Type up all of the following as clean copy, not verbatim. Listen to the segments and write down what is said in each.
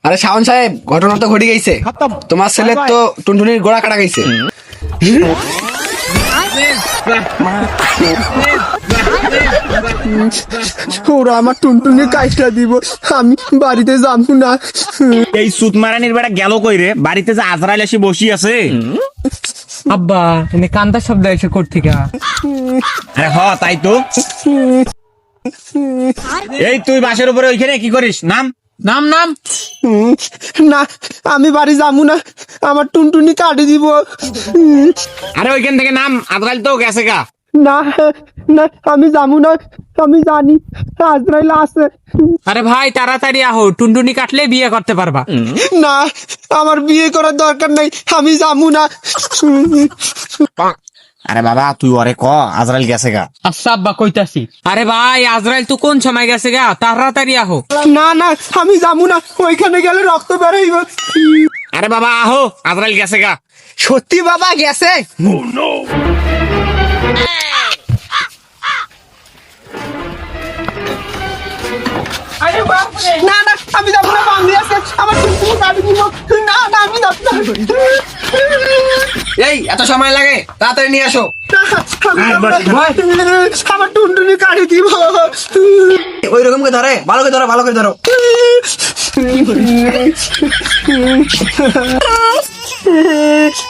আরে শাওন সাহেব, ঘটনা তো ঘটে গেছে। তোমার ছেলে তো টুনটুনির গোড়া কাটা গেছে। ওরা আমার টুনটুনি কাজটা দিব, আমি বাড়িতে যাবো না। এই সুত মারানির বেটা গেল কই রে? বাড়িতে যে আজরাইল এসে বসি আছে। আব্বা এনে কান্দার শব্দ এসে করতিকা। আরে হ তাই তো। এই তুই বাসের উপরে ওইখানে কি করিস? নাম নাম নাম না, আমি বাড়ি যাবো না, আমার টুনটুনি কাটে দিব। আরে ওইখান থেকে নাম, আজরাইল তো গেছে গা। না না, আমি যাবো না, আমি জানি আজরাইল আছে। আরে ভাই তাড়াতাড়ি আহো, টুনটুনি কাটলে বিয়ে করতে পারবা। না, আমার বিয়ে করার দরকার নাই, আমি যাবো না। আরে বাবা তুই ওরে ক আজরাইল গেছে গা। আচ্ছা আব্বা কইতাছি। আরে ভাই আজরাইল তো কোন সময় গেছে গা, তাড়াতাড়ি আহো। না না, আমি যাবো না, ওইখানে গেলে রক্ত বেরোইব। আরে বাবা আহো, আজরাইল গেছে গা। সত্যি বাবা গেছে? না না, আমি যাবো না, বান্ধি আছে, আমার টুনটুনি কাটে দিব। না না, আমি যাবো না। এই এত সময় লাগে, তাড়াতাড়ি নিয়ে আসো। আমার টুনটুনি কাটে দিব। ওই রকম করে ধরে, ভালো করে ধরো, ভালো করে ধরো।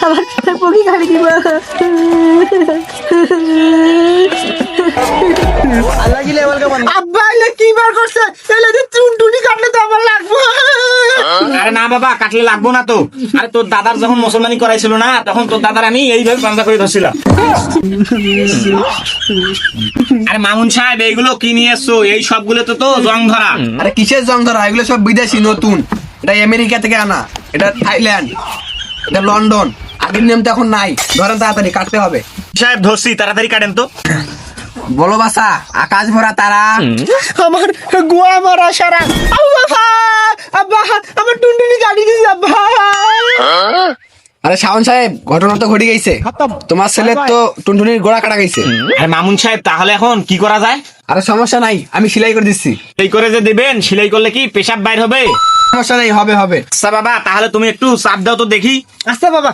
আমার পকি কাটে দিব। আব্বা এলে কি বার করছে? এলে যে টুনটুনি কাটলে তো আমার লাগবে। আরে না বাবা, কাটলে লাগবো না তো। আরে তোর দাদার যখন মুসলমানি করাইছিল না, তখন তোর দাদার আমি এইভাবে পাঞ্জা করে ধরছিলাম। আরে মামুন সাহেব, এইগুলো কি নিয়ে এসছো? এই সবগুলো তো তো জং ধরা। আরে কিসের জং ধরা? এগুলো সব বিদেশি, নতুন। এটা আমেরিকা থেকে আনা, এটা থাইল্যান্ড, এটা লন্ডন। আগের নিয়ম তো এখন নাই। ধরেন তাড়াতাড়ি, কাটতে হবে। সাহেব ধরছি, তাড়াতাড়ি কাটেন তো। বলো বাসা, আকাশ ভরা তারা। আমার গোয়া মারা সারা। আব্বা আব্বা, আমার টুনটুনি কাটি দিস আব্বা। আরে শাওন সাহেব, ঘটনা তো ঘটে গেছে। তোমার ছেলে তো টুনটুনির গোড়া কাটা গেছে। আরে মামুন সাহেব, তাহলে এখন কি করা যায়? আরে সমস্যা নাই, আমি সেলাই করে দিচ্ছি। এই করে যে দিবেন, সেলাই করলে কি পেশাব বাইর হবে? সমস্যা নেই, হবে হবে। আচ্ছা বাবা, তাহলে তুমি একটু চাপ দাও তো দেখি। আচ্ছা বাবা।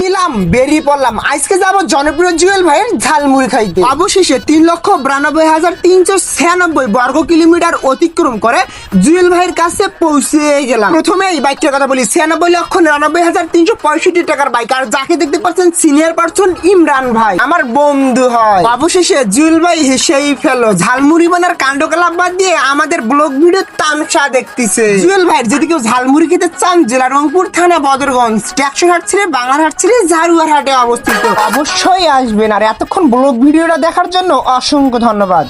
নিলাম, বেরিয়ে পড়লাম। আজকে যাবো জনপ্রিয় জুয়েল ভাইয়ের ঝালমুড়ি খাইতে। অবশেষে 3,92,396 বর্গ কিলোমিটার অতিক্রম করে জুয়েল ভাইয়ের কাছে পৌঁছে গেলাম। প্রথমে এই বাইকটার কথা বলি, 96,99,365 টাকার বাইক। আর যাকে দেখতে পাচ্ছেন সিনিয়র পার্সন ইমরান ভাই, আমার বন্ধু হয়। অবশেষে জুয়েল ভাই হেসেই ফেলো। ঝালমুড়ি বানার কাণ্ড কালাপ বাদ দিয়ে আমাদের ব্লগ ভিডিও তামসা দেখতেছে। জুয়েল ভাইয়ের যদি কেউ ঝালমুড়ি খেতে চান, জেলা রংপুর, থানা বদরগঞ্জ, ট্যাক্সি হাট ছেড়ে বাংলার হাট ছেড়ে ঝাড়ুয়ার হাটে অবস্থিত। অবশ্যই আসবেন। আর এতক্ষণ ব্লগ ভিডিওটা দেখার জন্য অসংখ্য ধন্যবাদ।